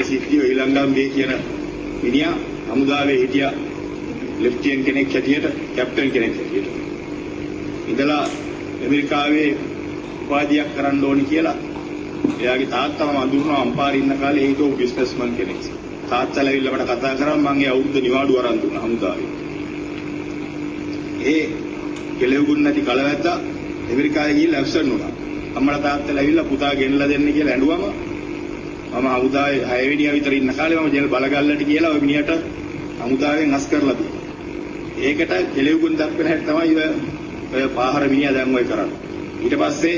සිද්ධිය ඊළඟම්බේ කියන මිනිහා හමුදාවේ හිටියා ලෙෆ්ටිනන්ට් කෙනෙක් හැටියට කැප්ටන් කෙනෙක් හැටියට. ඉඳලා ඇමරිකාවේ උපාධියක් කරන්න ඕනි කියලා එයාගේ තාත්තම අඳුරනවා අම්පාරේ ඉන්න කාලේ හිටෝ බිස්නස්මන් කෙනෙක්. තාත්තලා ඇවිල්ලා මට කතා කරා මම ඒ අවුරුද්ද නිවාඩු අරන් දුන්නා හමුදාවේ. ඒ කෙලෙවුගුණ නැති කලවැද්දා ඇමරිකාවේ ගිහිල්ලා ඇබ්සන්ට් වුණා. අම්මලා තාත්තලා ඇවිල්ලා පුතා ගෙනලා දෙන්න කියලා ඇඬුවම මම හමුදාවේ 6 වෙනියා විතර ඉන්න කාලේ මම ජෙල් බලගල්ලට කියලා ওই මිනිහට හමුදාවෙන් අස් කරලා දුන්නා. ඒකට කෙලෙවුගුණ දක්වන හැටි තමයි ඔය පාහර මිනිහා දැන් ඔය කරන්නේ. ඊට පස්සේ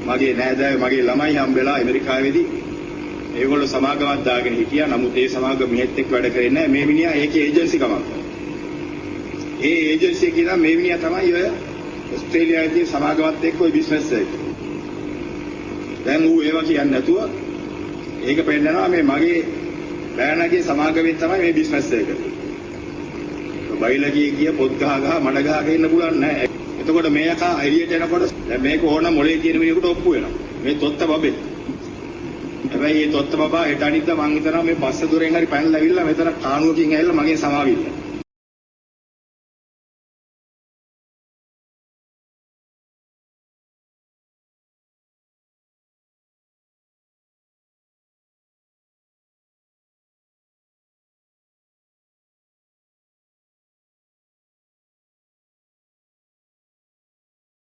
මගේ නෑදෑයෝ මගේ ළමයි හම්බෙලා ඇමරිකාවේදී ඒගොල්ලෝ සමාගමක් දාගෙන හිටියා. නමුත් ඒ සමාගම මෙහෙත් එක්ක වැඩ කරන්නේ නැහැ. මේ මිනිහා ඒකේ ඒජන්සි කමක්. ඒ ඒජන්සි එකේ නම් මේ මිනිහා තමයි ඔය ඕස්ට්‍රේලියාවේ සමාගමත් එක්ක ඔය බිස්නස් එක. දැන් ඌ ඒවා කියන්නේ නැතුව ඒක පෙන්නනවා මේ මගේ බෑනගේ සමාගමෙන් තමයි මේ බිස්නස් එක කරන්නේ. බයිලගේ කිය පොත් ගහ මඩ ගහගෙන ඉන්න පුළුවන් නෑ. එතකොට මේක එළියට එනකොට දැන් මේක ඕන මොලේ තියෙන මිනිහෙකුට ඔප්පු වෙනවා. මේ තොත්ත බබේ. හැබැයි මේ තොත්ත බබා හෙට අනිද්දා මං හිතනවා මේ පස්ස දොරෙන් හරි පැනලා ඇවිල්ලා මෙතන කානුවකින් ඇවිල්ලා මගෙන් සමාවිල්ලා.